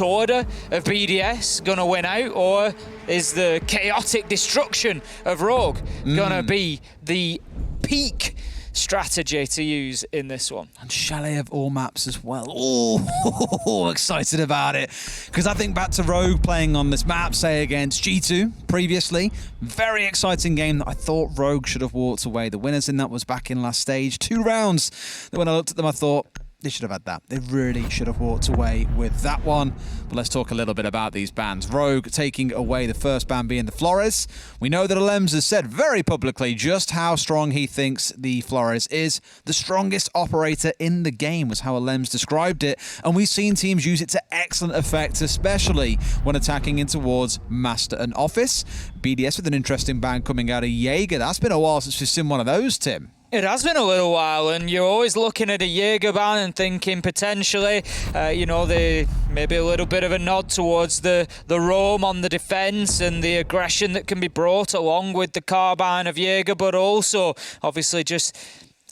order of BDS gonna win out, or is the chaotic destruction of Rogue gonna be the peak strategy to use in this one? And Chalet of all maps as well. Oh, excited about it. Because I think back to Rogue playing on this map, say against G2 previously. Very exciting game that I thought Rogue should have walked away. The winners in that was back in last stage. 2 rounds. When I looked at them, I thought, they should have had that. They really should have walked away with that one. But let's talk a little bit about these bans. Rogue taking away the first ban being the Flores. We know that Alems has said very publicly just how strong he thinks the Flores is. The strongest operator in the game was how Alems described it. And we've seen teams use it to excellent effect, especially when attacking in towards Master and Office. BDS with an interesting ban coming out of Jaeger. That's been a while since we've seen one of those, Tim. It has been a little while, and you're always looking at a Jaeger ban and thinking potentially, maybe a little bit of a nod towards the roam on the defence and the aggression that can be brought along with the carbine of Jaeger, but also obviously just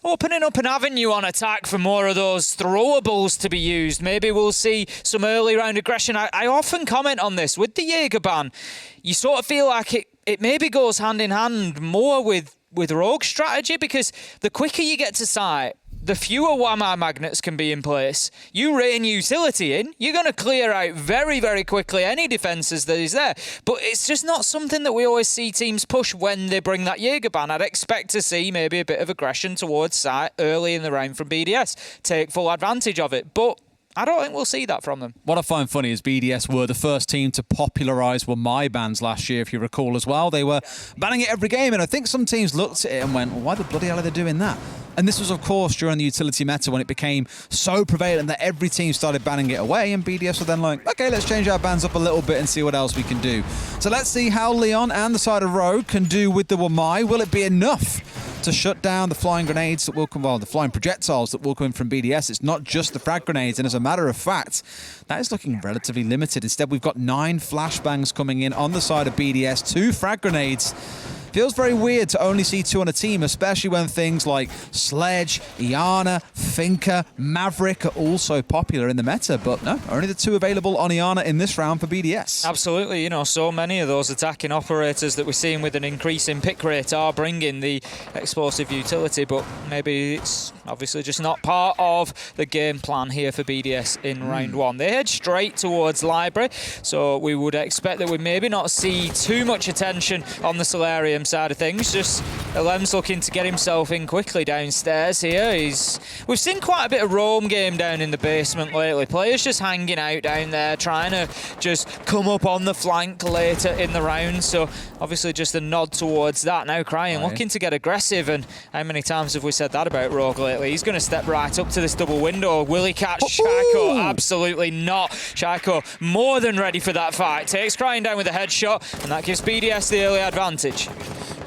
opening up an avenue on attack for more of those throwables to be used. Maybe we'll see some early round aggression. I often comment on this with the Jaeger ban. You sort of feel like it maybe goes hand in hand more with Rogue strategy, because the quicker you get to site, the fewer Whammer magnets can be in place. You rain utility in, you're going to clear out very, very quickly any defences that is there. But it's just not something that we always see teams push when they bring that Jaeger ban. I'd expect to see maybe a bit of aggression towards site early in the round from BDS. Take full advantage of it. But I don't think we'll see that from them. What I find funny is BDS were the first team to popularise my bans last year, if you recall as well. They were banning it every game, and I think some teams looked at it and went, well, why the bloody hell are they doing that? And this was, of course, during the utility meta when it became so prevalent that every team started banning it away, and BDS were then like, okay, let's change our bans up a little bit and see what else we can do. So let's see how Leon and the side of Rogue can do with the Wamai. Will it be enough to shut down the flying grenades that will come, well, the flying projectiles that will come in from BDS? It's not just the frag grenades, and as a matter of fact, that is looking relatively limited. Instead, we've got 9 flashbangs coming in on the side of BDS, 2 frag grenades. Feels very weird to only see 2 on a team, especially when things like Sledge, Iana, Finka, Maverick are also popular in the meta. But no, only the 2 available on Iana in this round for BDS. Absolutely, so many of those attacking operators that we're seeing with an increase in pick rate are bringing the explosive utility, but maybe it's obviously just not part of the game plan here for BDS in round 1. They head straight towards Library, so we would expect that we maybe not see too much attention on the Solarium side of things. Just Alems looking to get himself in quickly downstairs here. We've seen quite a bit of roam game down in the basement lately. Players just hanging out down there, trying to just come up on the flank later in the round. So obviously just a nod towards that. Now Crying looking to get aggressive, and how many times have we said that about Rogue lately? He's going to step right up to this double window. Will he catch Shaiko? Absolutely not. Shaiko more than ready for that fight. Takes Crying down with a headshot, and that gives BDS the early advantage.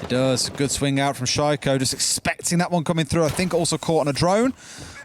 It does. Good swing out from Shaiko, just expecting that one coming through. I think also caught on a drone.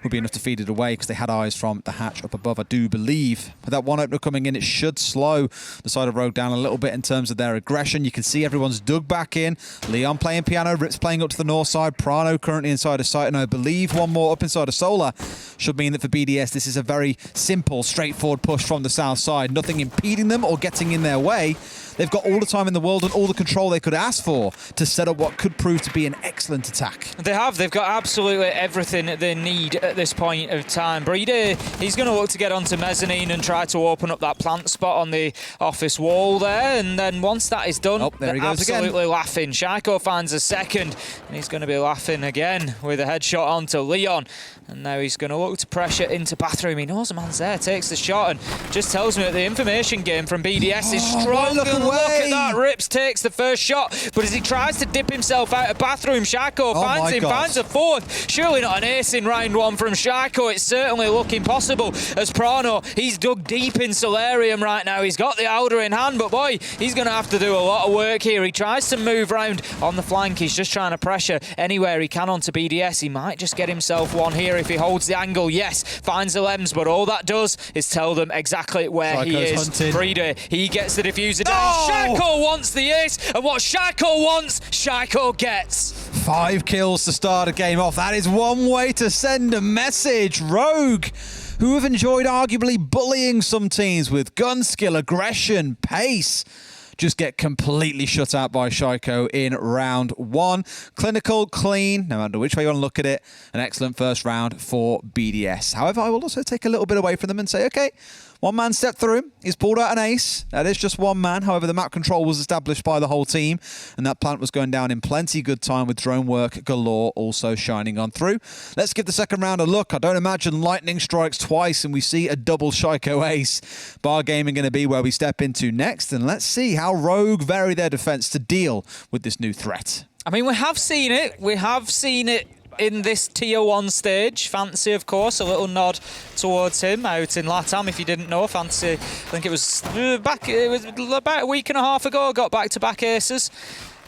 Would be enough to feed it away because they had eyes from the hatch up above, I do believe. With that one opener coming in, it should slow the side of Rogue down a little bit in terms of their aggression. You can see everyone's dug back in. Leon playing piano, Rips playing up to the north side, Prano currently inside of sight, and I believe one more up inside of Solar. Should mean that for BDS, this is a very simple, straightforward push from the south side. Nothing impeding them or getting in their way. They've got all the time in the world and all the control they could ask for to set up what could prove to be an excellent attack. They have. They've got absolutely everything they need at this point of time. Playday, he's going to look to get onto mezzanine and try to open up that plant spot on the office wall there. And then once that is done, they're absolutely laughing. Shaiko finds a second, and he's going to be laughing again with a headshot onto Leon. And now he's going to look to pressure into bathroom. He knows a man's there, takes the shot, and just tells me that the information game from BDS is strong. Look at that. Rips takes the first shot, but as he tries to dip himself out of bathroom, Shaiko finds him, finds a fourth. Surely not an ace in round 1 from Shaiko. It's certainly looking possible as Prano, he's dug deep in Solarium right now. He's got the Elder in hand, but boy, he's going to have to do a lot of work here. He tries to move round on the flank. He's just trying to pressure anywhere he can onto BDS. He might just get himself one here if he holds the angle. Yes, finds the Lems, but all that does is tell them exactly where he is. Playday, he gets the diffuser down. Shaiko wants the ace, and what Shaiko wants, Shaiko gets. 5 kills to start a game off. That is one way to send a message. Rogue who have enjoyed arguably bullying some teams with gun skill, aggression, pace, just get completely shut out by Shaiko in round 1. Clinical, clean, no matter which way you want to look at it, an excellent first round for BDS. However, I will also take a little bit away from them and say, okay, one man stepped through. He's pulled out an ace. That is just one man. However, the map control was established by the whole team, and that plant was going down in plenty good time with drone work galore also shining on through. Let's give the second round a look. I don't imagine lightning strikes twice and we see a double Shaiko ace. Bar Gaming going to be where we step into next, and let's see how Rogue vary their defense to deal with this new threat. I mean, we have seen it. We have seen it in this Tier 1 stage. Fancy, of course, a little nod towards him out in LATAM. If you didn't know, Fancy, I think it was about a week and a half ago, got back-to-back aces.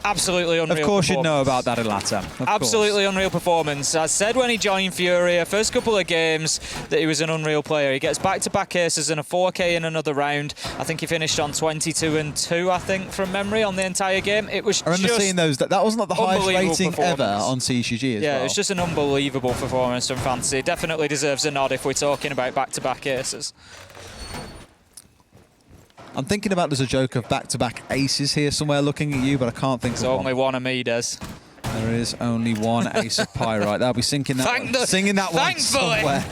Absolutely unreal. Of course you'd know about that in LATAM. Absolutely unreal performance. I said when he joined Furia, first couple of games, that he was an unreal player. He gets back-to-back aces and a 4K in another round. I think he finished on 22 and 2, I think, from memory on the entire game. It was I remember seeing those. That wasn't the highest rating ever on CCG as well. Yeah, it was just an unbelievable performance from Fancy. Definitely deserves a nod if we're talking about back-to-back aces. I'm thinking about there's a joke of back-to-back aces here somewhere looking at you, but I can't think of one. There's only one of me, Des. There is only one ace of pyrite. They'll be singing that one somewhere.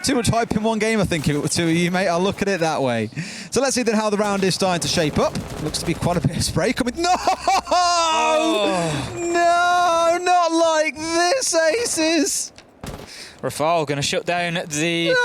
Too much hype in one game, I think, it was two of you, mate. I'll look at it that way. So let's see then how the round is starting to shape up. Looks to be quite a bit of spray coming. No! Oh. No, not like this, aces. Rafal going to shut down the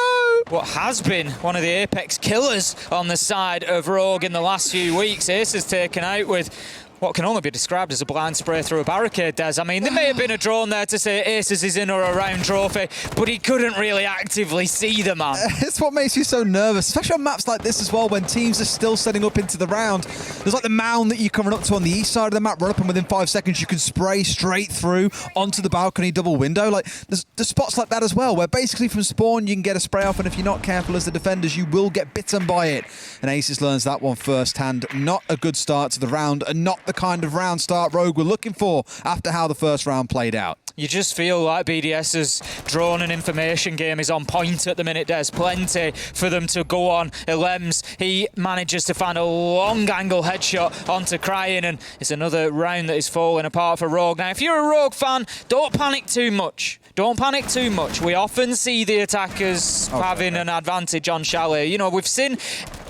what has been one of the apex killers on the side of Rogue in the last few weeks. Ace is taken out with what can only be described as a blind spray through a barricade, Des. I mean, there may have been a drone there to say Aces is in or around trophy, but he couldn't really actively see the man. It's what makes you so nervous, especially on maps like this as well, when teams are still setting up into the round. There's like the mound that you're coming up to on the east side of the map, run up and within 5 seconds you can spray straight through onto the balcony double window. Like, there's spots like that as well, where basically from spawn you can get a spray off, and if you're not careful as the defenders, you will get bitten by it. And Aces learns that one firsthand. Not a good start to the round, and not the kind of round start Rogue were looking for after how the first round played out. You just feel like BDS's drone and information game is on point at the minute. There's plenty for them to go on. Elems, he manages to find a long angle headshot onto Crying, and it's another round that is falling apart for Rogue. Now, if you're a Rogue fan, don't panic too much. Don't panic too much. We often see the attackers having an advantage on Chalet. You know, we've seen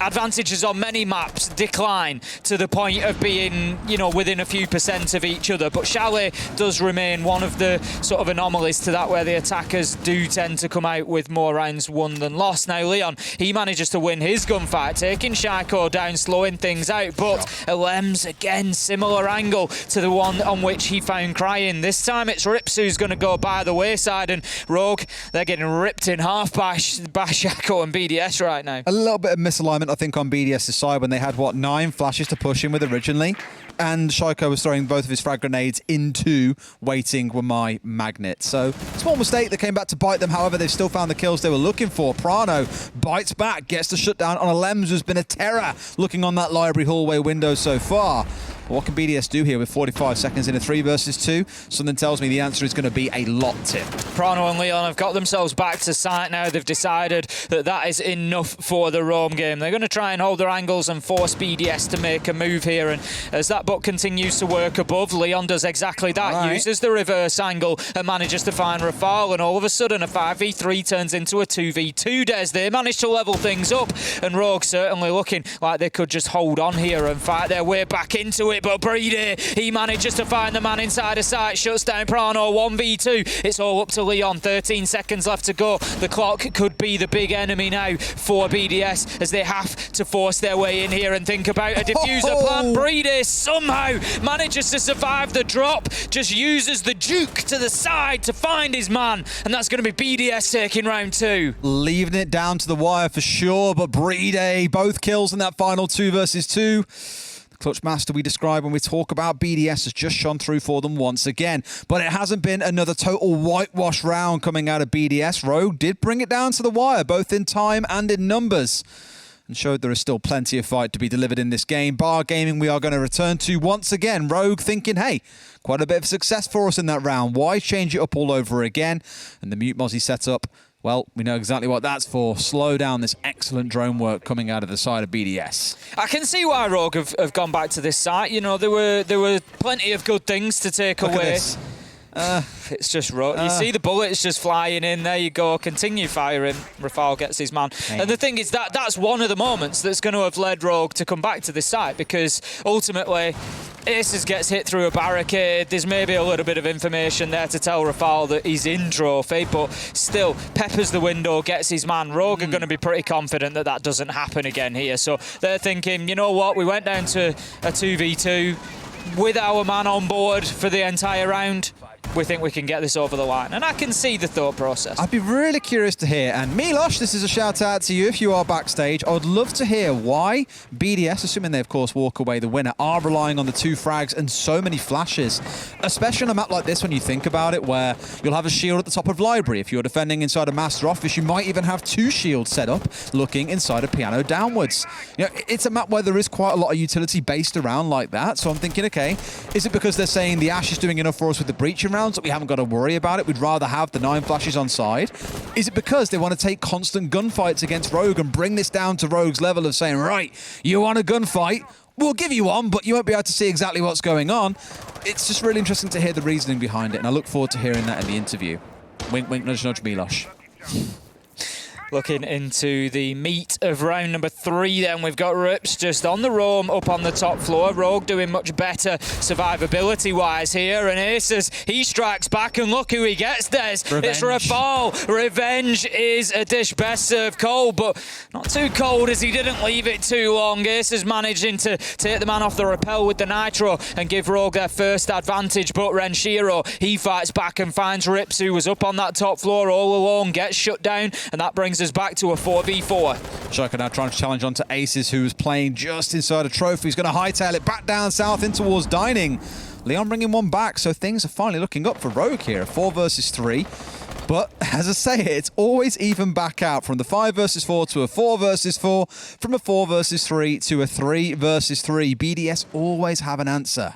advantages on many maps decline to the point of being, you know, within a few % of each other. But Chalet does remain one of the sort of anomalies to that, where the attackers do tend to come out with more rounds won than lost. Now, Leon, he manages to win his gunfight, taking Shaiko down, slowing things out. But Elems, again, similar angle to the one on which he found Crying. This time it's Rips who's going to go by the wayside, and Rogue, they're getting ripped in half by Shaiko and BDS right now. A little bit of misalignment, I think, on BDS's side when they had, 9 flashes to push in with originally. And Shaiko was throwing both of his frag grenades into waiting were my magnet. So, small mistake that came back to bite them. However, they've still found the kills they were looking for. Prano bites back, gets the shutdown on a Lems who's been a terror looking on that library hallway window so far. What can BDS do here with 45 seconds in a 3 versus 2? Something tells me the answer is going to be a lot, Tim. Prano and Leon have got themselves back to site now. They've decided that that is enough for the roam game. They're going to try and hold their angles and force BDS to make a move here. And as that buck continues to work above, Leon does exactly that. Uses the reverse angle and manages to find Rafal. And all of a sudden, a 5v3 turns into a 2v2. Des, they manage to level things up. And Rogue certainly looking like they could just hold on here and fight their way back into it. But Playday, he manages to find the man inside of sight, shuts down Prano, 1v2. It's all up to Leon, 13 seconds left to go. The clock could be the big enemy now for BDS as they have to force their way in here and think about a diffuser plan. Playday somehow manages to survive the drop, just uses the juke to the side to find his man, and that's going to be BDS taking round 2. Leaving it down to the wire for sure, but Playday, both kills in that final 2 versus 2. Clutch master we describe when we talk about BDS has just shone through for them once again. But it hasn't been another total whitewash round coming out of BDS. Rogue did bring it down to the wire, both in time and in numbers, and showed there is still plenty of fight to be delivered in this game. Bar Gaming we are going to return to once again. Rogue thinking, hey, quite a bit of success for us in that round. Why change it up all over again? And the Mute Mozzie setup Well, we know exactly what that's for. Slow down this excellent drone work coming out of the side of BDS. I can see why Rogue have gone back to this site. You know, there were plenty of good things to take Look away. at this. It's just Rogue. You see the bullets just flying in. There you go. Continue firing. Rafal gets his man. And the thing is that's one of the moments that's going to have led Rogue to come back to this site, because ultimately Aces gets hit through a barricade. There's maybe a little bit of information there to tell Rafal that he's in trophy, but still peppers the window, gets his man. Rogue are going to be pretty confident that doesn't happen again here. So they're thinking, you know what, we went down to a 2v2 with our man on board for the entire round. We think we can get this over the line. And I can see the thought process. I'd be really curious to hear, and Milosh, this is a shout out to you if you are backstage. I would love to hear why BDS, assuming they of course walk away the winner, are relying on the 2 frags and so many flashes. Especially on a map like this, when you think about it, where you'll have a shield at the top of library. If you're defending inside a master office, you might even have 2 shields set up looking inside a piano downwards. You know, it's a map where there is quite a lot of utility based around like that. So I'm thinking, okay, is it because they're saying the Ash is doing enough for us with the breaching rounds that we haven't got to worry about it? We'd rather have the 9 flashes on side. Is it because they want to take constant gunfights against Rogue and bring this down to Rogue's level of saying, right, you want a gunfight? We'll give you one, but you won't be able to see exactly what's going on. It's just really interesting to hear the reasoning behind it, and I look forward to hearing that in the interview. Wink, wink, nudge, nudge, Milosh. Looking into the meat of round number 3 then, we've got Rips just on the roam up on the top floor. Rogue doing much better survivability-wise here, and Aces, he strikes back, and look who he gets, Des. It's Rafal. Revenge is a dish best served cold, but not too cold as he didn't leave it too long. Aces managing to take the man off the rappel with the nitro and give Rogue their first advantage, but Renshiro, he fights back and finds Rips, who was up on that top floor all alone, gets shut down, and that brings us back to a 4v4. Shaka now trying to challenge onto Aces, who was playing just inside a trophy. He's going to hightail it back down south in towards Dining. Leon bringing one back, so things are finally looking up for Rogue here. A 4 versus 3. But as I say, it's always even back out from the 5 versus 4 to a 4 versus 4, from a 4 versus 3 to a 3 versus 3. BDS always have an answer.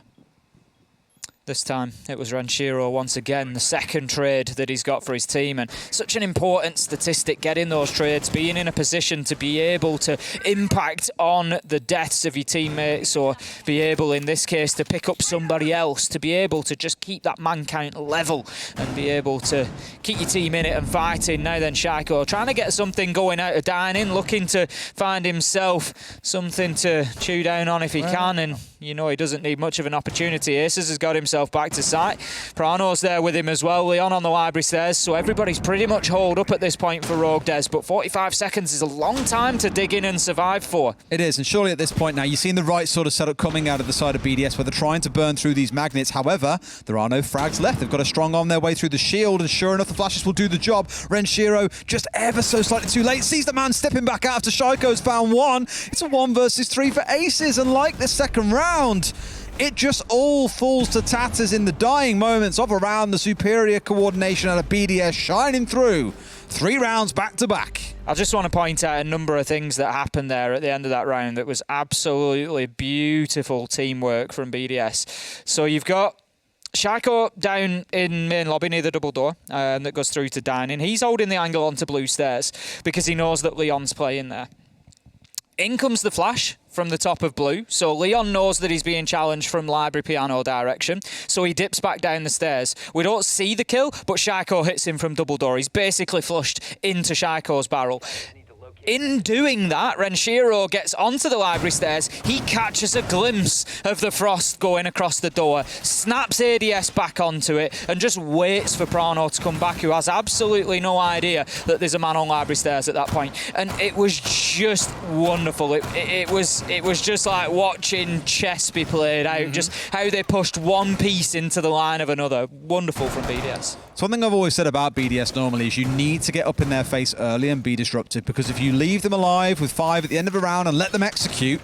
This time it was Renshiro once again, the second trade that he's got for his team, and such an important statistic, getting those trades, being in a position to be able to impact on the deaths of your teammates, or be able in this case to pick up somebody else, to be able to just keep that man count level and be able to keep your team in it and fighting. Now then, Shaiko trying to get something going out of Dining, looking to find himself something to chew down on if he can, and you know he doesn't need much of an opportunity. Aces has got himself back to site. Prano's there with him as well. Leon on the library stairs, so everybody's pretty much holed up at this point for Rogue, Des, but 45 seconds is a long time to dig in and survive for. It is, and surely at this point now you've seen the right sort of setup coming out of the side of BDS, where they're trying to burn through these magnets. However, there are no frags left. They've got a strong on their way through the shield, and sure enough, the flashes will do the job. Renshiro just ever so slightly too late, sees the man stepping back out after Shaiko's found one. It's a 1 versus 3 for Aces, and like the second round, it just all falls to tatters in the dying moments of a round. The superior coordination out of BDS shining through. 3 rounds back to back. I just want to point out a number of things that happened there at the end of that round that was absolutely beautiful teamwork from BDS. So you've got Shaiko down in main lobby near the double door that goes through to Dining. He's holding the angle onto blue stairs because he knows that Leon's playing there. In comes the flash from the top of blue, so Leon knows that he's being challenged from library piano direction, so he dips back down the stairs. We don't see the kill, but Shaiko hits him from double door. He's basically flushed into Shaiko's barrel. In doing that, Renshiro gets onto the library stairs. He catches a glimpse of the frost going across the door, snaps ADS back onto it, and just waits for Prano to come back, who has absolutely no idea that there's a man on library stairs at that point. And it was just wonderful. It was just like watching chess be played out, just how they pushed one piece into the line of another. Wonderful from BDS. So one thing I've always said about BDS normally is you need to get up in their face early and be disruptive, because if you leave them alive with 5 at the end of a round and let them execute,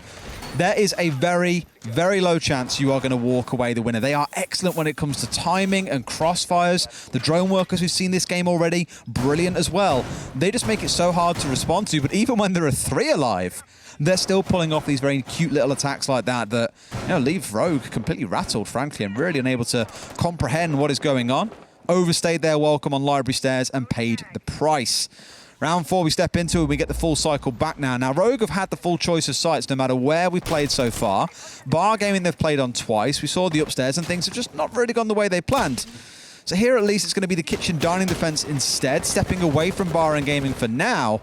there is a very, very low chance you are going to walk away the winner. They are excellent when it comes to timing and crossfires. The drone workers who've seen this game already, brilliant as well. They just make it so hard to respond to, but even when there are 3 alive, they're still pulling off these very cute little attacks like that leave Rogue completely rattled, frankly, and really unable to comprehend what is going on. overstayed their welcome on Library Stairs and paid the price. Round 4 we step into and we get the full cycle back now. Now, Rogue have had the full choice of sites no matter where we've played so far. Bar Gaming they've played on twice. We saw the upstairs and things have just not really gone the way they planned. So here at least it's going to be the kitchen dining defense instead, stepping away from Bar and Gaming for now.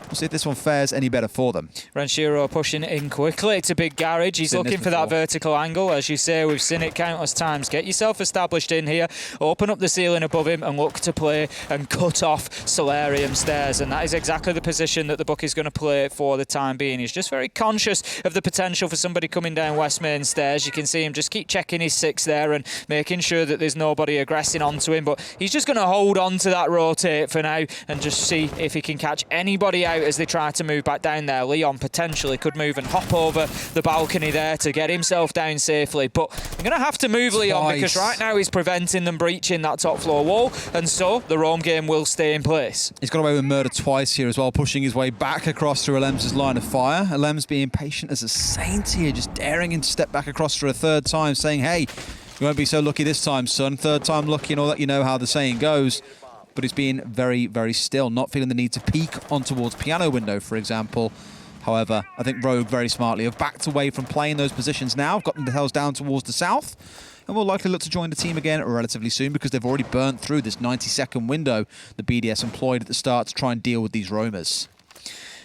We'll see if this one fares any better for them. Renshiro pushing in quickly to Big Garage. He's looking for that vertical angle. As you say, we've seen it countless times. Get yourself established in here, open up the ceiling above him and look to play and cut off Solarium Stairs. And that is exactly the position that the book is going to play for the time being. He's just very conscious of the potential for somebody coming down West Main Stairs. You can see him just keep checking his 6 there and making sure that there's nobody aggressing onto him. But he's just going to hold on to that rotate for now and just see if he can catch anybody out as they try to move back down there. Leon potentially could move and hop over the balcony there to get himself down safely, but I'm going to have to move Leon because right now he's preventing them breaching that top floor wall, and so the roam game will stay in place. He's got away with murder twice here as well, pushing his way back across through Alem's line of fire. Alem's being patient as a saint here, just daring him to step back across for a third time, saying, hey, you won't be so lucky this time, son. Third time lucky and all that, you know how the saying goes. But he's been very, very still, not feeling the need to peek on towards piano window, for example. However, I think Rogue very smartly have backed away from playing those positions now, gotten themselves down towards the south, and will likely look to join the team again relatively soon because they've already burnt through this 90-second window the BDS employed at the start to try and deal with these roamers.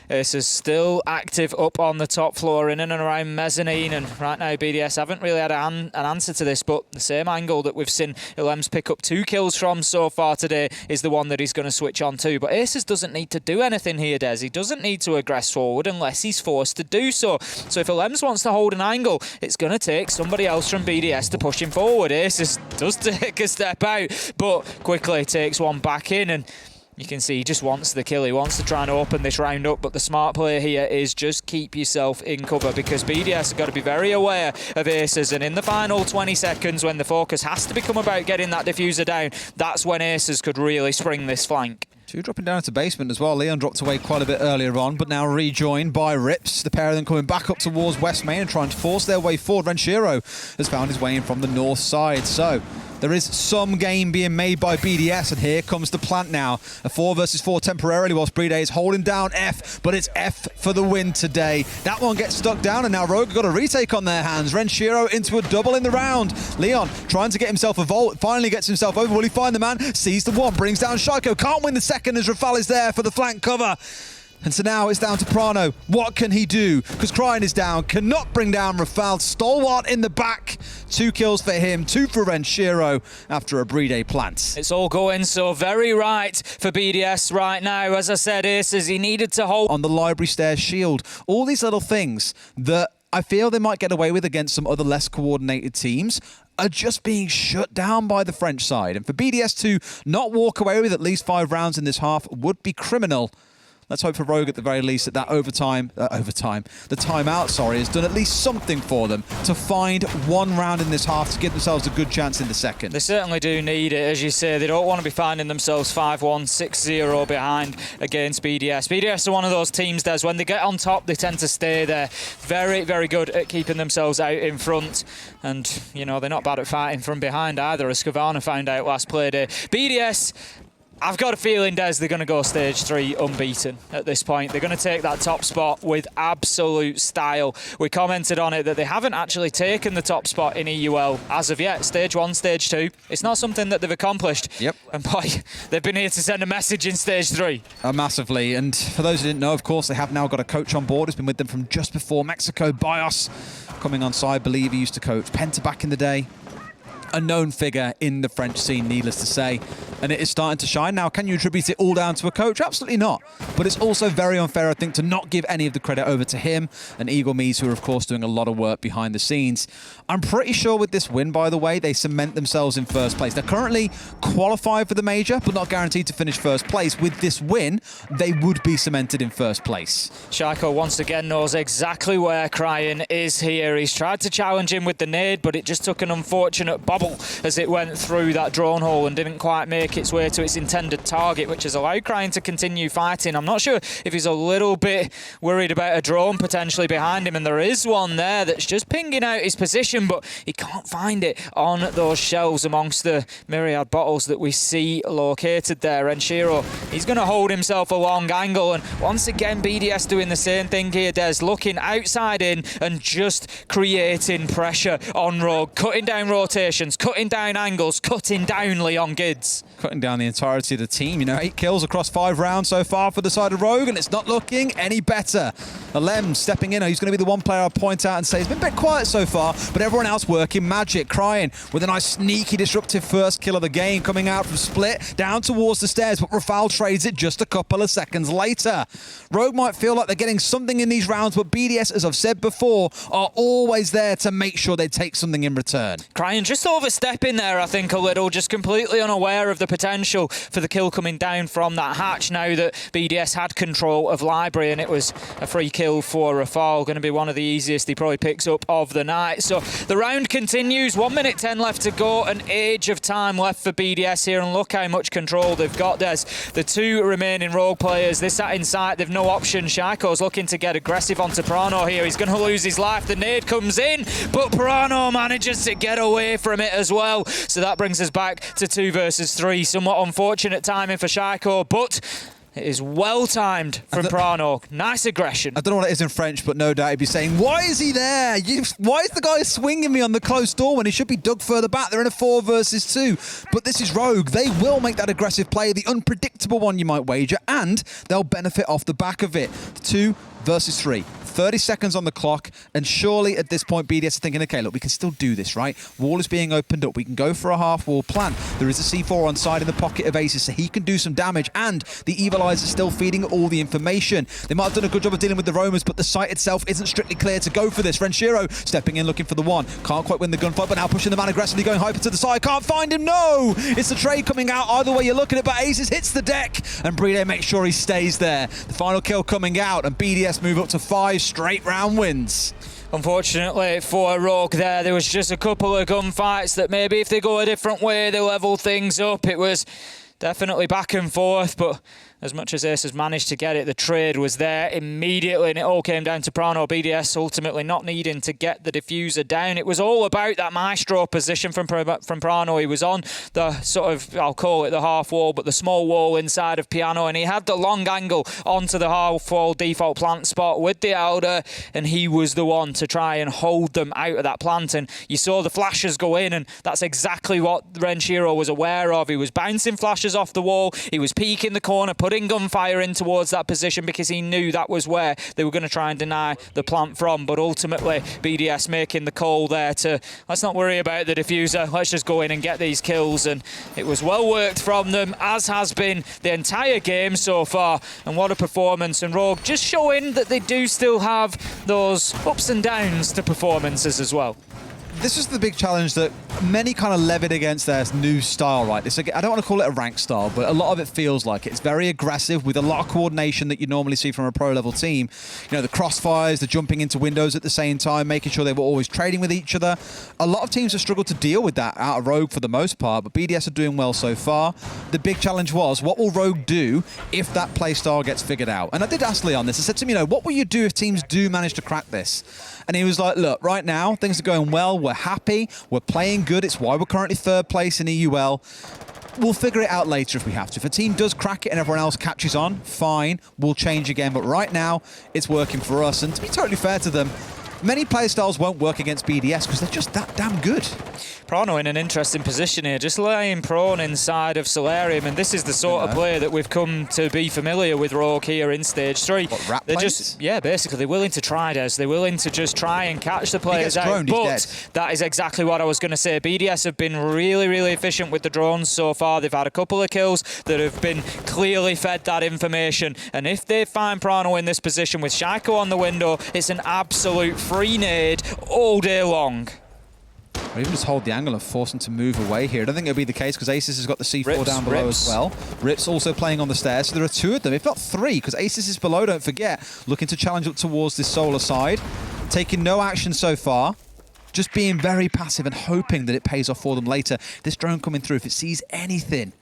This is still active up on the top floor in and around mezzanine, and right now BDS haven't really had an answer to this, but the same angle that we've seen Ilems pick up 2 kills from so far today is the one that he's going to switch on to. But Aces doesn't need to do anything here, Des. He doesn't need to aggress forward unless he's forced to do so. So if Ilems wants to hold an angle, it's going to take somebody else from BDS to push him forward. Aces does take a step out, but quickly takes one back in, and you can see he just wants the kill. He wants to try and open this round up, but the smart play here is just keep yourself in cover because BDS have got to be very aware of Aces, and in the final 20 seconds when the focus has to become about getting that diffuser down, that's when Aces could really spring this flank. 2 dropping down into basement as well. Leon dropped away quite a bit earlier on, but now rejoined by Rips. The pair of them coming back up towards West Main and trying to force their way forward. Renshiro has found his way in from the north side, so there is some game being made by BDS, and here comes the plant now. A 4 versus 4 temporarily whilst Playday is holding down F, but it's F for the win today. That one gets stuck down, and now Rogue have got a retake on their hands. Renshiro into a double in the round. Leon trying to get himself a vault, finally gets himself over. Will he find the man? Sees the one, brings down Shaiko. Can't win the second as Rafal is there for the flank cover. And so now it's down to Prano. What can he do? Because Cryin is down, cannot bring down Rafal. Stalwart in the back. 2 kills for him, 2 for Renshiro after a Playday plant. It's all going so very right for BDS right now. As I said, Aces, he needed to hold on the Library Stairs shield. All these little things that I feel they might get away with against some other less coordinated teams are just being shut down by the French side. And for BDS to not walk away with at least 5 rounds in this half would be criminal. Let's hope for Rogue at the very least that the timeout, has done at least something for them to find 1 round in this half to give themselves a good chance in the second. They certainly do need it, as you say. They don't want to be finding themselves 5-1, 6-0 behind against BDS. BDS are one of those teams, Des, when they get on top, they tend to stay there. Very, very good at keeping themselves out in front. And, you know, they're not bad at fighting from behind either, as Skavana found out last Playday. BDS, I've got a feeling, Des, they're going to go stage 3 unbeaten at this point. They're going to take that top spot with absolute style. We commented on it that they haven't actually taken the top spot in EUL as of yet. Stage 1, stage 2. It's not something that they've accomplished. Yep. And boy, they've been here to send a message in stage 3. Massively. And for those who didn't know, of course, they have now got a coach on board who's been with them from just before Mexico. Bios coming on side. Believe he used to coach Penta back in the day. A known figure in the French scene, needless to say, and it is starting to shine. Now, can you attribute it all down to a coach? Absolutely not. But it's also very unfair, I think, to not give any of the credit over to him and Eagle Mees, who are, of course, doing a lot of work behind the scenes. I'm pretty sure with this win, by the way, they cement themselves in first place. They're currently qualified for the major, but not guaranteed to finish first place. With this win, they would be cemented in first place. Shaiko once again knows exactly where Cryin is here. He's tried to challenge him with the nade, but it just took an unfortunate bomb wobble as it went through that drone hole and didn't quite make its way to its intended target, which has allowed Cryin to continue fighting. I'm not sure if he's a little bit worried about a drone potentially behind him, and there is one there that's just pinging out his position, but he can't find it on those shelves amongst the myriad bottles that we see located there. Renshiro, he's going to hold himself a long angle, and once again BDS doing the same thing here. Des looking outside in and just creating pressure on Rogue, cutting down rotations, cutting down angles, cutting down Leon Gids. Cutting down the entirety of the team. 8 kills across 5 rounds so far for the side of Rogue, and it's not looking any better. Alem stepping in. He's going to be the one player I'll point out and say he's been a bit quiet so far, but everyone else working magic. Cryin with a nice sneaky disruptive first kill of the game coming out from Split down towards the stairs, but Rafal trades it just a couple of seconds later. Rogue might feel like they're getting something in these rounds, but BDS, as I've said before, are always there to make sure they take something in return. Cryin just overstepping there, I think, a little, just completely unaware of the potential for the kill coming down from that hatch now that BDS had control of Library, and it was a free kill for Rafal. Going to be one of the easiest he probably picks up of the night. So the round continues. 1 minute 10 left to go. An age of time left for BDS here, and look how much control they've got. There's the 2 remaining Rogue players. They sat inside. They've no option. Shaiko's looking to get aggressive onto Prano here. He's going to lose his life. The nade comes in, but Prano manages to get away from it as well. So that brings us back to 2 versus 3. Somewhat unfortunate timing for Shaiko, but it is well timed from Prano. Nice aggression. I don't know what it is in French, but no doubt he'd be saying, why is he there? Why is the guy swinging me on the closed door when he should be dug further back? They're in a 4 versus 2. But this is Rogue. They will make that aggressive play, the unpredictable one you might wager, and they'll benefit off the back of it. 2 versus 3. 30 seconds on the clock, and surely at this point BDS are thinking, okay, look, we can still do this, right? Wall is being opened up. We can go for a half-wall plan. There is a C4 on side in the pocket of Aces, so he can do some damage, and the Evilizer is still feeding all the information. They might have done a good job of dealing with the roamers, but the site itself isn't strictly clear to go for this. Renshiro stepping in, looking for the 1. Can't quite win the gunfight, but now pushing the man aggressively, going hyper to the side. Can't find him, no! It's the trade coming out. Either way you're looking at it, but Aces hits the deck, and Playday makes sure he stays there. The final kill coming out, and BDS move up to 5 straight round wins. Unfortunately for Rogue there was just a couple of gunfights that maybe if they go a different way, they level things up. It was definitely back and forth, but as much as Ace has managed to get it, the trade was there immediately, and it all came down to Prano. BDS ultimately not needing to get the diffuser down. It was all about that maestro position from Prano. He was on the sort of, I'll call it the half wall, but the small wall inside of Piano, and he had the long angle onto the half wall default plant spot with the Elder, and he was the one to try and hold them out of that plant. And you saw the flashes go in, and that's exactly what Renshiro was aware of. He was bouncing flashes off the wall. He was peeking the corner, putting gunfire in towards that position because he knew that was where they were going to try and deny the plant from. But ultimately, BDS making the call there to, let's not worry about the diffuser, let's just go in and get these kills. And it was well worked from them, as has been the entire game so far. And what a performance. And Rogue just showing that they do still have those ups and downs to performances as well. This is the big challenge that many kind of levied against their new style, right? I don't want to call it a rank style, but a lot of it feels like it. It's very aggressive with a lot of coordination that you normally see from a pro-level team. The crossfires, the jumping into windows at the same time, making sure they were always trading with each other. A lot of teams have struggled to deal with that out of Rogue for the most part, but BDS are doing well so far. The big challenge was, what will Rogue do if that play style gets figured out? And I did ask Leon this. I said to him, what will you do if teams do manage to crack this? And he was like, look, right now, things are going well. We're happy. We're playing good. It's why we're currently 3rd place in EUL. We'll figure it out later if we have to. If a team does crack it and everyone else catches on, fine. We'll change again. But right now, it's working for us. And to be totally fair to them, many play styles won't work against BDS because they're just that damn good. Prano in an interesting position here, just laying prone inside of Solarium, and this is the sort of player that we've come to be familiar with Rogue here in Stage 3. What, rat they're plays? just, yeah, basically they're willing to try this. They're willing to just try and catch the players out. But that is exactly what I was going to say. BDS have been really, really efficient with the drones so far. They've had a couple of kills that have been clearly fed that information, and if they find Prano in this position with Shaiko on the window, it's an absolute free nade all day long. Or even just hold the angle and force them to move away here. I don't think it'll be the case because Aces has got the C4 down below as well. Rips also playing on the stairs. So there are 2 of them, if not 3, because Aces is below, don't forget. Looking to challenge up towards this solar side. Taking no action so far. just being very passive and hoping that it pays off for them later. This drone coming through, if it sees anything,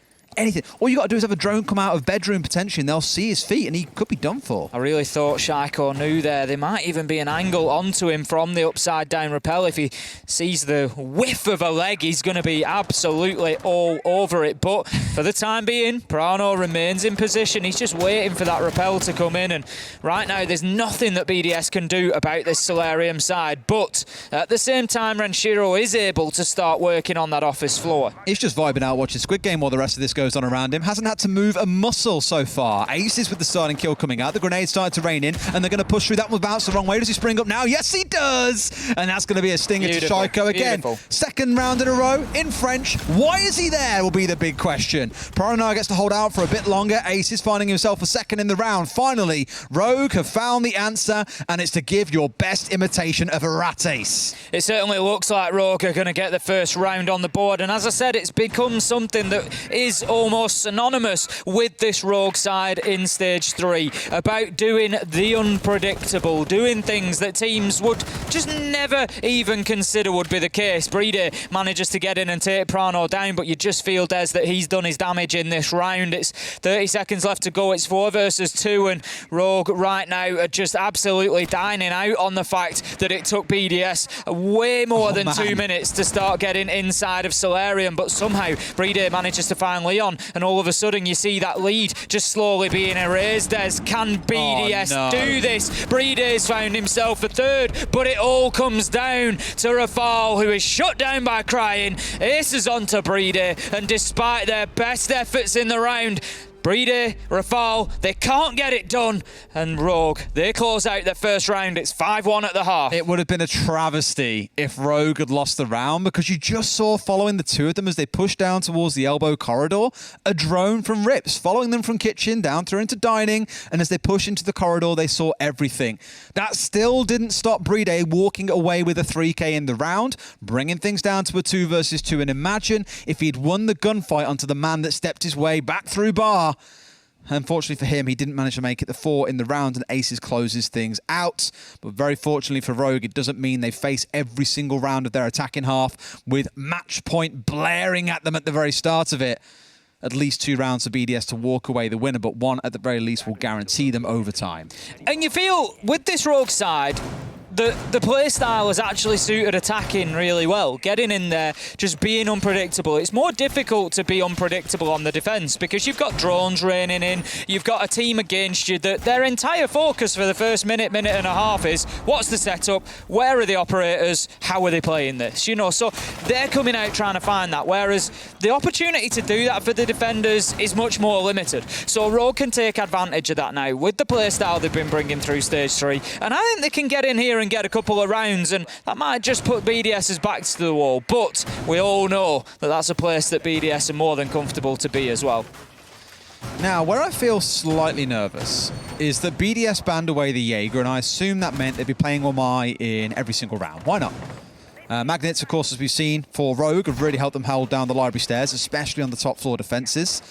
all you got to do is have a drone come out of bedroom potentially and they'll see his feet and he could be done for. I really thought Shaiko knew there. There might even be an angle onto him from the upside down rappel. If he sees the whiff of a leg, he's going to be absolutely all over it. But for the time being, Prano remains in position. He's just waiting for that rappel to come in. And right now, there's nothing that BDS can do about this Solarium side. But at the same time, Renshiro is able to start working on that office floor. He's just vibing out watching Squid Game while the rest of this goes on around him. Hasn't had to move a muscle so far. Aces with the starting kill coming out. The grenade started to rain in, and they're going to push through. That one bounced the wrong way. Does he spring up now? Yes, he does! And that's going to be a stinger to Shaiko again. Second round in a row in French. Why is he there will be the big question. Prano gets to hold out for a bit longer. Aces finding himself a second in the round. Finally, Rogue have found the answer, and it's to give your best imitation of a rat ace. It certainly looks like Rogue are going to get the first round on the board, and as I said, it's become something that is almost synonymous with this Rogue side in Stage 3, about doing the unpredictable, doing things that teams would just never even consider would be the case. Playday manages to get in and take Prano down, but you just feel, Des, that he's done his damage in this round. It's 30 seconds left to go. It's 4 versus 2, and Rogue right now are just absolutely dining out on the fact that it took BDS way more than 2 minutes to start getting inside of Solarium, but somehow Playday manages to find Leon, and all of a sudden you see that lead just slowly being erased. Can BDS do this? Breeday's found himself a third, but it all comes down to Rafal, who is shut down by crying. Aces onto Playday, and despite their best efforts in the round, Playday, Rafal, they can't get it done. And Rogue, they close out their first round. It's 5-1 at the half. It would have been a travesty if Rogue had lost the round, because you just saw, following the two of them as they pushed down towards the elbow corridor, a drone from Rips, following them from kitchen down through into dining, and as they push into the corridor, they saw everything. That still didn't stop Playday walking away with a 3K in the round, bringing things down to a 2 versus 2. And imagine if he'd won the gunfight onto the man that stepped his way back through bar. Unfortunately for him, he didn't manage to make it the 4 in the round, and Aces closes things out. But very fortunately for Rogue, it doesn't mean they face every single round of their attacking half with match point blaring at them at the very start of it. At least 2 rounds for BDS to walk away the winner, but 1 at the very least will guarantee them overtime. And you feel, with this Rogue side, the play style has actually suited attacking really well. Getting in there, just being unpredictable. It's more difficult to be unpredictable on the defence because you've got drones raining in, you've got a team against you that their entire focus for the first minute and a half is, what's the setup, where are the operators, how are they playing this? You know, so they're coming out trying to find that, whereas the opportunity to do that for the defenders is much more limited. So Rogue can take advantage of that now with the play style they've been bringing through Stage 3, and I think they can get in here and get a couple of rounds, and that might just put BDS's backs to the wall, but we all know that that's a place that BDS are more than comfortable to be as well. Now, where I feel slightly nervous is that BDS banned away the Jaeger, and I assume that meant they'd be playing Wamai in every single round. Why not? Magnets, of course, as we've seen, for Rogue, have really helped them hold down the library stairs, especially on the top floor defences.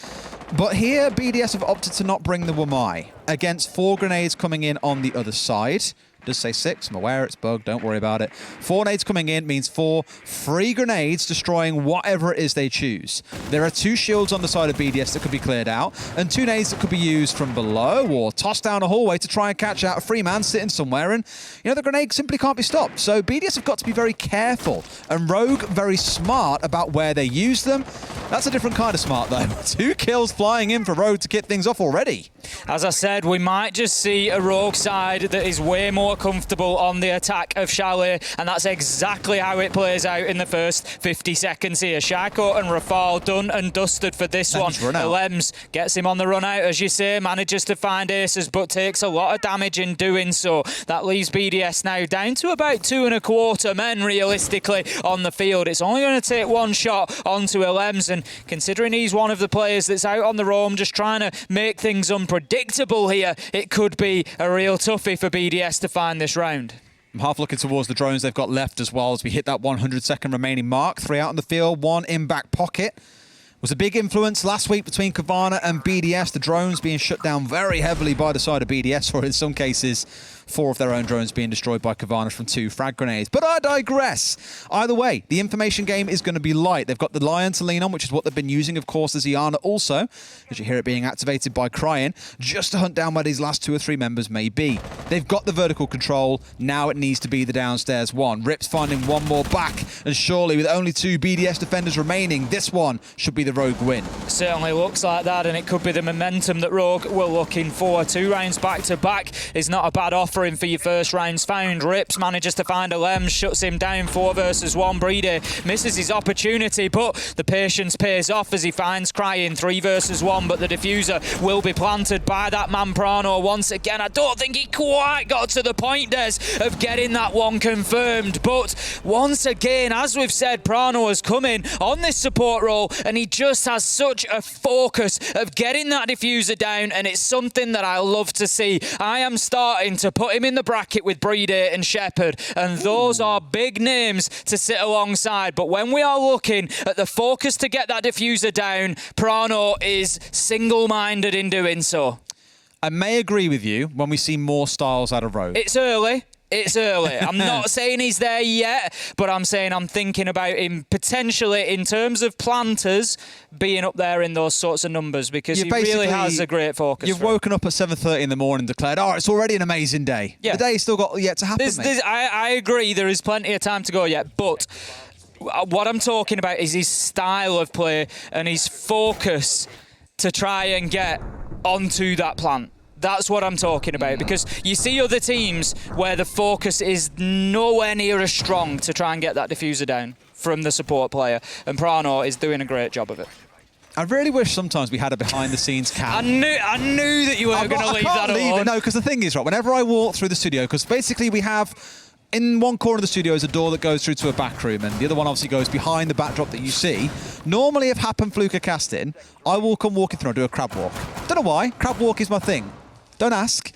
But here, BDS have opted to not bring the Wamai against 4 grenades coming in on the other side. It does say 6, I'm aware it's bugged, don't worry about it. 4 nades coming in means 4 free grenades destroying whatever it is they choose. There are 2 shields on the side of BDS that could be cleared out, and 2 nades that could be used from below or tossed down a hallway to try and catch out a free man sitting somewhere, and you know, the grenade simply can't be stopped. So BDS have got to be very careful, and Rogue very smart about where they use them. That's a different kind of smart though. 2 kills flying in for Rogue to kick things off already. As I said, we might just see a Rogue side that is way more comfortable on the attack of Chalet, and that's exactly how it plays out in the first 50 seconds here. Shaiko and Rafal done and dusted for this one. Lems gets him on the run out, as you say, manages to find aces, but takes a lot of damage in doing so. That leaves BDS now down to about 2.25 men, realistically, on the field. It's only going to take 1 shot onto Lems, and considering he's one of the players that's out on the roam, just trying to make things unpredictable here, it could be a real toughie for BDS to find this round. I'm half looking towards the drones they've got left as well as we hit that 100-second remaining mark. 3 out in the field, 1 in back pocket. Was a big influence last week between Kavana and BDS. The drones being shut down very heavily by the side of BDS, or in some cases 4 of their own drones being destroyed by Kavana from 2 frag grenades. But I digress. Either way, the information game is going to be light. They've got the Lion to lean on, which is what they've been using, of course, as Iana also, as you hear it being activated by Cryin, just to hunt down where these last 2 or 3 members may be. They've got the vertical control. Now it needs to be the downstairs one. Rip's finding one more back, and surely with only 2 BDS defenders remaining, this one should be the Rogue win. Certainly looks like that, and it could be the momentum that Rogue were looking for. 2 rounds back to back is not a bad offering for your first rounds found. Rips manages to find a Lem, shuts him down 4 versus 1. Playday misses his opportunity, but the patience pays off as he finds Cryin 3 versus 1, but the diffuser will be planted by that man Prano once again. I don't think he quite got to the point, Des, of getting that one confirmed, but once again, as we've said, Prano has come in on this support role and he just has such a focus of getting that diffuser down, and it's something that I love to see. I am starting to put him in the bracket with Playday and Shepherd, and those are big names to sit alongside, but when we are looking at the focus to get that diffuser down, Prano is single-minded in doing so. I may agree with you when we see more styles out of Rogue. It's early. It's early. I'm not saying he's there yet, but I'm saying I'm thinking about him potentially in terms of planters being up there in those sorts of numbers, because he really has a great focus. You've woken up at 7:30 in the morning and declared, oh, it's already an amazing day. Yeah. The day's still got yet to happen, mate. I agree, there is plenty of time to go yet, but what I'm talking about is his style of play and his focus to try and get onto that plant. That's what I'm talking about, because you see other teams where the focus is nowhere near as strong to try and get that diffuser down from the support player, and Prano is doing a great job of it. I really wish sometimes we had a behind-the-scenes cam. I knew that you weren't going to leave that alone. No, because the thing is, right, whenever I walk through the studio, because basically we have, in one corner of the studio is a door that goes through to a back room, and the other one obviously goes behind the backdrop that you see. Normally, if Hap and Fluke are casting, I will come walking through and do a crab walk. Don't know why. Crab walk is my thing. Don't ask.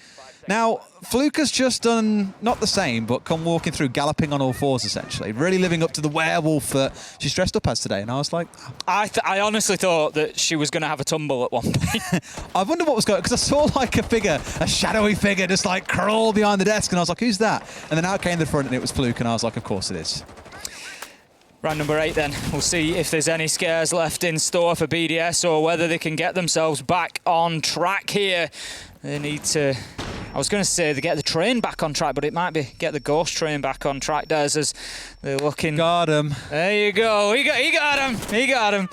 Now, Fluke has just done, not the same, but come walking through, galloping on all 4s, essentially. Really living up to the werewolf that she's dressed up as today. And I was like... I honestly thought that she was going to have a tumble at one point. I wonder what was going on, because I saw like a figure, a shadowy figure, just like crawl behind the desk, and I was like, who's that? And then out came the front, and it was Fluke, and I was like, of course it is. Round number 8 then. We'll see if there's any scares left in store for BDS or whether they can get themselves back on track here. They need to... I was going to say they get the train back on track, but it might be get the ghost train back on track, Des, as they're looking... Got him. There you go. He got him. He got him.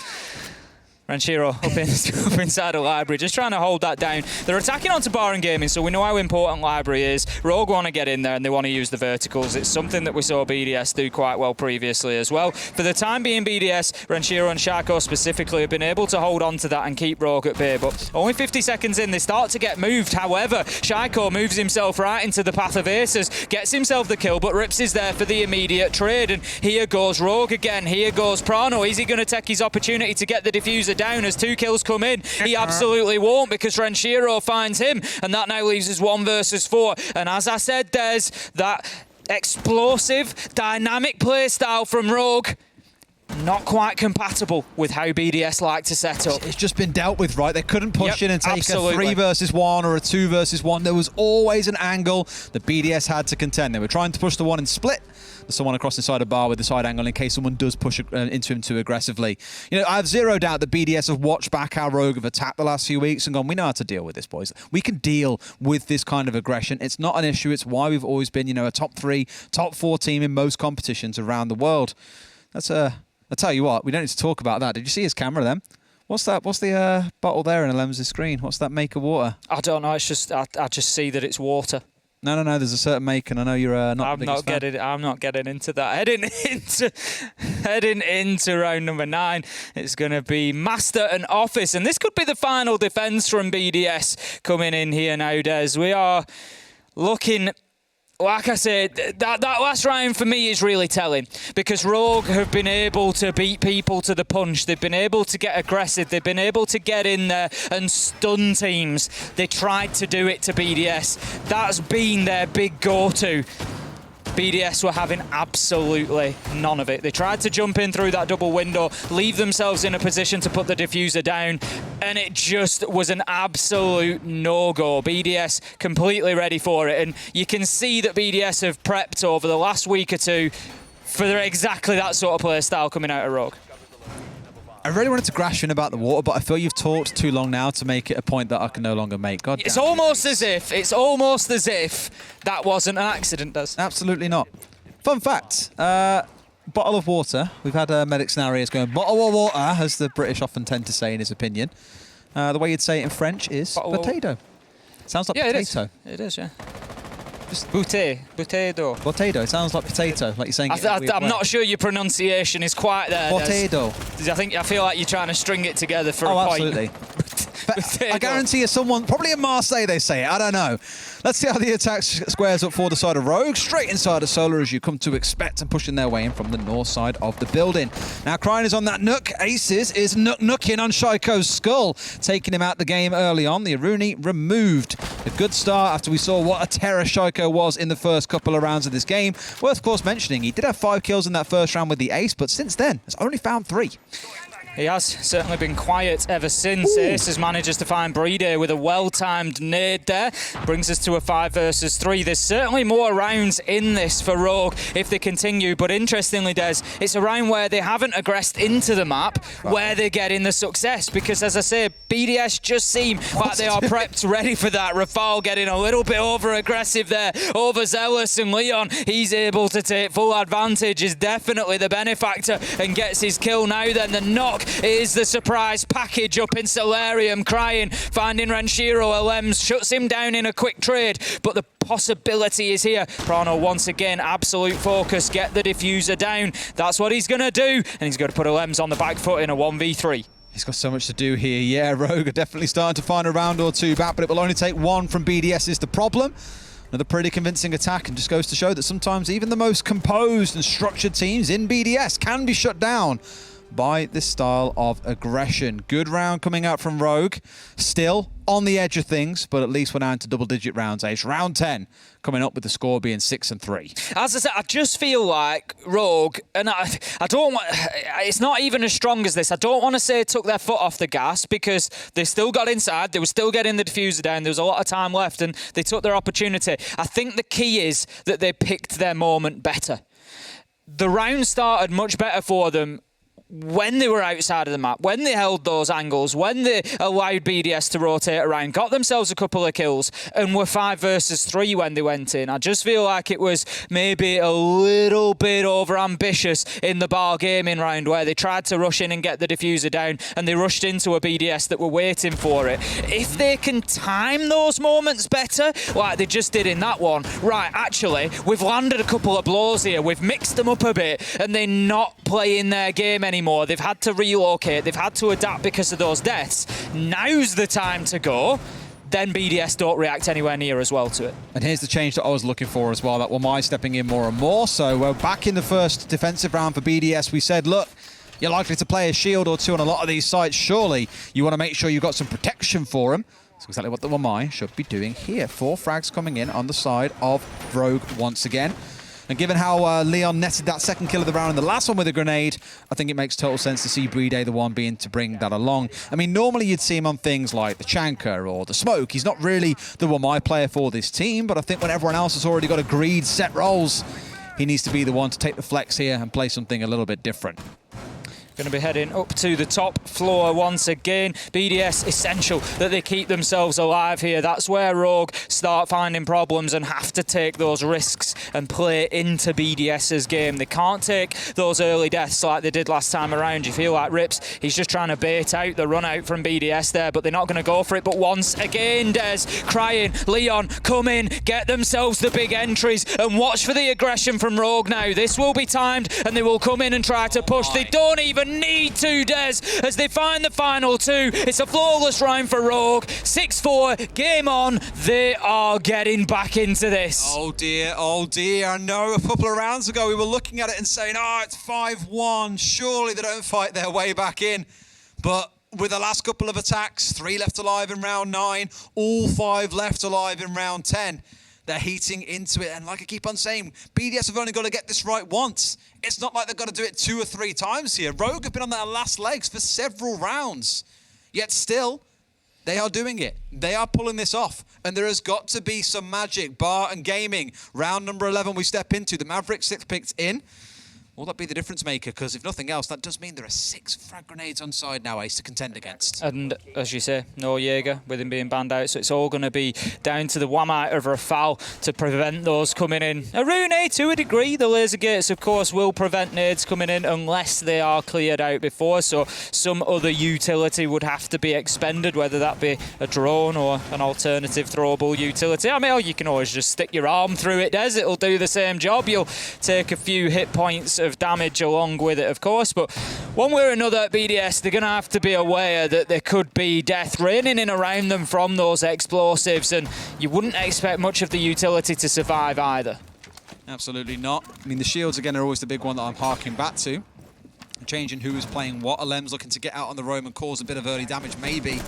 Ranchero up inside the library, just trying to hold that down. They're attacking onto Bar and Gaming, so we know how important library is. Rogue want to get in there and they want to use the verticals. It's something that we saw BDS do quite well previously as well. For the time being, BDS, Ranchero and Sharko specifically have been able to hold on to that and keep Rogue at bay, but only 50 seconds in, they start to get moved. However, Sharko moves himself right into the path of Aces, gets himself the kill, but Rips is there for the immediate trade, and here goes Rogue again. Here goes Prano. Is he going to take his opportunity to get the diffuser down as 2 kills come in? He absolutely won't, because Ranchero finds him, and that now leaves us 1 versus 4. And as I said, there's that explosive, dynamic play style from Rogue. Not quite compatible with how BDS like to set up. It's just been dealt with, right? They couldn't push in and take a 3 versus 1 or a 2 versus 1. There was always an angle that BDS had to contend. They were trying to push the one and split. There's someone across inside a bar with the side angle in case someone does push into him too aggressively. You know, I have zero doubt that BDS have watched back how Rogue have attacked the last few weeks and gone, we know how to deal with this, boys. We can deal with this kind of aggression. It's not an issue. It's why we've always been, you know, a top 3, top 4 team in most competitions around the world. That's I'll tell you what, we don't need to talk about that. Did you see his camera then? What's that? What's the bottle there in Alem's screen? What's that make of water? I don't know. It's just I just see that it's water. No. There's a certain make, and I know you're not the biggest fan. I'm not getting into that. Heading into round number 9, it's going to be Master and Office, and this could be the final defense from BDS coming in here now, Des. We are looking. Like I said, that last round for me is really telling, because Rogue have been able to beat people to the punch. They've been able to get aggressive. They've been able to get in there and stun teams. They tried to do it to BDS. That's been their big go-to. BDS were having absolutely none of it. They tried to jump in through that double window, leave themselves in a position to put the diffuser down, and it just was an absolute no-go. BDS completely ready for it, and you can see that BDS have prepped over the last week or two for exactly that sort of play style coming out of Rogue. I really wanted to grash in about the water, but I feel you've talked too long now to make it a point that I can no longer make. God It's damn. almost as if that wasn't an accident, Des. Absolutely not. Fun fact, bottle of water. We've had medics and areas going, bottle of water, as the British often tend to say in his opinion. The way you'd say it in French is potato. Sounds like potato. It is, yeah. Just potato. Potato. It sounds like potato, like you're saying. I'm not sure your pronunciation is quite there. Potato. I feel like you're trying to string it together for a point. Absolutely. I guarantee you someone, probably in Marseille they say it, I don't know. Let's see how the attack squares up for the side of Rogue. Straight inside of Solar as you come to expect, and pushing their way in from the north side of the building. Now Crying is on that Nook. Aces is nooking on Shaiko's skull, taking him out the game early on. The Aruni removed. A good start after we saw what a terror Shaiko was in the first couple of rounds of this game. Worth, of course, mentioning, he did have 5 kills in that first round with the ace, but since then has only found 3. He has certainly been quiet ever since. Aces manages to find Playday with a well-timed nade there. Brings us to a 5 versus 3. There's certainly more rounds in this for Rogue if they continue, but interestingly, Des, it's a round where they haven't aggressed into the map where they're getting the success, because as I say, BDS just seem like they are prepped ready for that. Rafal getting a little bit over-aggressive there, overzealous, and Leon, he's able to take full advantage, is definitely the benefactor and gets his kill now. Then the knock is the surprise package up in Solarium. Crying, finding Renshiro. Alems shuts him down in a quick trade, but the possibility is here. Prano once again, absolute focus, get the diffuser down. That's what he's going to do, and he's going to put Alems on the back foot in a 1v3. He's got so much to do here. Yeah, Rogue are definitely starting to find a round or two back, but it will only take 1 from BDS is the problem. Another pretty convincing attack, and just goes to show that sometimes even the most composed and structured teams in BDS can be shut down by this style of aggression. Good round coming out from Rogue. Still on the edge of things, but at least we're now into double-digit rounds. Ace. Round 10 coming up with the score being 6 and 3. As I said, I just feel like Rogue, and I don't want, it's not even as strong as this. I don't want to say took their foot off the gas, because they still got inside. They were still getting the diffuser down. There was a lot of time left, and they took their opportunity. I think the key is that they picked their moment better. The round started much better for them when they were outside of the map, when they held those angles, when they allowed BDS to rotate around, got themselves a couple of kills, and were 5 versus 3 when they went in. I just feel like it was maybe a little bit over-ambitious in the bar gaming round, where they tried to rush in and get the diffuser down, and they rushed into a BDS that were waiting for it. If they can time those moments better, like they just did in that one, right, actually, we've landed a couple of blows here, we've mixed them up a bit, and they're not playing their game anymore. They've had to relocate, they've had to adapt because of those deaths. Now's the time to go. Then BDS don't react anywhere near as well to it. And here's the change that I was looking for as well, that Wamai stepping in more and more. So we're back in the first defensive round for BDS. We said, look, you're likely to play a shield or two on a lot of these sites. Surely you want to make sure you've got some protection for them. That's exactly what the Wamai should be doing here. 4 frags coming in on the side of Rogue once again. And given how Leon netted that second kill of the round and the last one with a grenade, I think it makes total sense to see Playday the one being to bring that along. I mean, normally you'd see him on things like the Chanka or the Smoke. He's not really the Wamai player for this team, but I think when everyone else has already got agreed set roles, he needs to be the one to take the flex here and play something a little bit different. Going to be heading up to the top floor once again. BDS, essential that they keep themselves alive here. That's where Rogue start finding problems and have to take those risks and play into BDS's game. They can't take those early deaths like they did last time around. You feel like Rips, he's just trying to bait out the run out from BDS there, but they're not going to go for it. But once again, Des, Crying, Leon, come in, get themselves the big entries, and watch for the aggression from Rogue now. This will be timed, and they will come in and try to push. They don't even need to, Des, as they find the final 2. It's a flawless round for Rogue. 6-4, game on. They are getting back into this. Oh dear, oh dear. I know a couple of rounds ago we were looking at it and saying, oh, it's 5-1. Surely they don't fight their way back in. But with the last couple of attacks, 3 left alive in round 9, all 5 left alive in round 10. They're heating into it. And like I keep on saying, BDS have only got to get this right once. It's not like they've got to do it 2 or 3 times here. Rogue have been on their last legs for several rounds. Yet still, they are doing it. They are pulling this off. And there has got to be some magic. Bar and Gaming, round number 11 we step into. The Maverick 6 picked in. Will that be the difference maker? Because if nothing else, that does mean there are 6 frag grenades on side now, Ace, to contend against. And as you say, no Jaeger with him being banned out, so it's all going to be down to the Wamite of Rafal to prevent those coming in. Arune, to a degree, the laser gates, of course, will prevent nades coming in unless they are cleared out before, so some other utility would have to be expended, whether that be a drone or an alternative throwable utility. I mean, or you can always just stick your arm through it, Des. It'll do the same job. You'll take a few hit points of damage along with it, of course, but one way or another at BDS, they're going to have to be aware that there could be death raining in around them from those explosives, and you wouldn't expect much of the utility to survive either. Absolutely not. I mean, the shields, again, are always the big one that I'm harking back to. Changing who is playing what. Alem's looking to get out on the roam and cause a bit of early damage, maybe.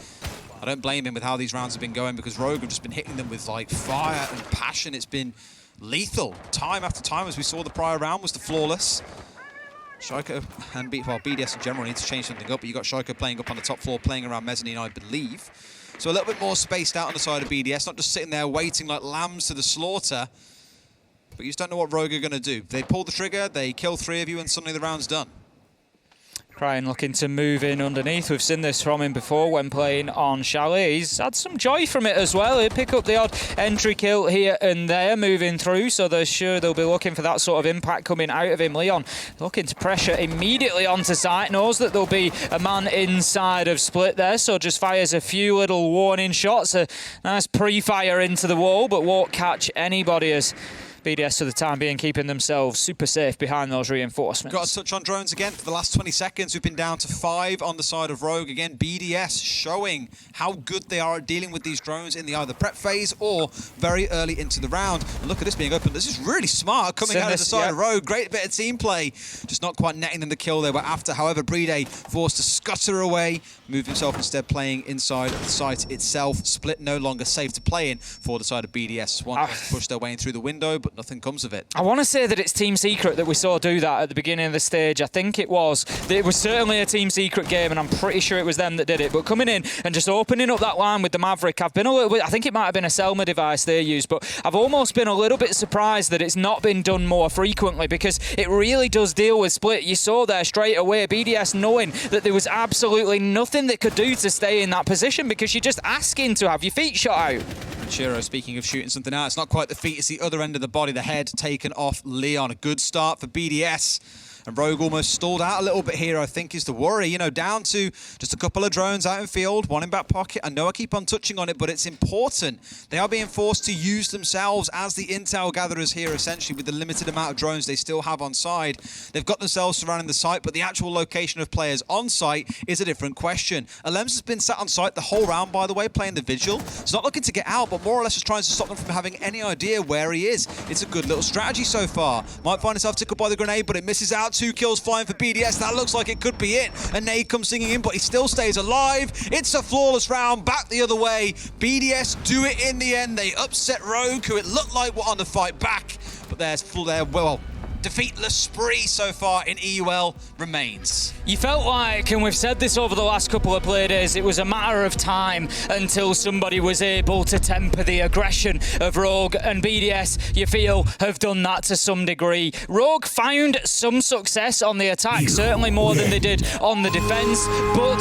I don't blame him with how these rounds have been going, because Rogue have just been hitting them with, like, fire and passion. It's been lethal time after time, as we saw the prior round was the flawless. Shiko and BDS in general need to change something up, but you got Shiko playing up on the top floor, playing around mezzanine, I believe. So a little bit more spaced out on the side of BDS, not just sitting there waiting like lambs to the slaughter. But you just don't know what Rogue are going to do. They pull the trigger, they kill 3 of you, and suddenly the round's done. Cryin looking to move in underneath. We've seen this from him before when playing on Chalet. He's had some joy from it as well. He'll pick up the odd entry kill here and there moving through, so they're sure they'll be looking for that sort of impact coming out of him. Leon looking to pressure immediately onto site, knows that there'll be a man inside of Split there, so just fires a few little warning shots. A nice pre-fire into the wall, but won't catch anybody, as BDS for the time being keeping themselves super safe behind those reinforcements. Got to touch on drones again for the last 20 seconds. We've been down to 5 on the side of Rogue. Again, BDS showing how good they are at dealing with these drones in the either prep phase or very early into the round. And look at this being open. This is really smart coming out of the side of Rogue. Great bit of team play. Just not quite netting them the kill they were after. However, Playday forced to scutter away, moved himself instead playing inside the site itself. Split no longer safe to play in for the side of BDS. Swan pushed their way in through the window, but nothing comes of it. I want to say that it's Team Secret that we saw do that at the beginning of the stage. I think it was. It was certainly a Team Secret game, and I'm pretty sure it was them that did it. But coming in and just opening up that line with the Maverick, I've been a little bit, I think it might have been a Selma device they used, but I've almost been a little bit surprised that it's not been done more frequently, because it really does deal with Split. You saw there straight away, BDS knowing that there was absolutely nothing they could do to stay in that position, because you're just asking to have your feet shot out. Chiro, speaking of shooting something out, it's not quite the feet, it's the other end of the body, the head taken off Leon. A good start for BDS. And Rogue almost stalled out a little bit here, I think, is the worry. You know, down to just a couple of drones out in field, one in back pocket. I know I keep on touching on it, but it's important. They are being forced to use themselves as the intel gatherers here, essentially, with the limited amount of drones they still have on side. They've got themselves surrounding the site, but the actual location of players on site is a different question. Alems has been sat on site the whole round, by the way, playing the vigil. He's not looking to get out, but more or less just trying to stop them from having any idea where he is. It's a good little strategy so far. Might find himself tickled by the grenade, but it misses out. 2 kills flying for BDS. That looks like it could be it. A nade comes singing in, but he still stays alive. It's a flawless round, back the other way. BDS do it in the end. They upset Rogue, who it looked like were on the fight back, but their defeatless spree so far in EUL remains. You felt like, and we've said this over the last couple of play days, it was a matter of time until somebody was able to temper the aggression of Rogue, and BDS, you feel, have done that to some degree. Rogue found some success on the attack, certainly more than they did on the defense, but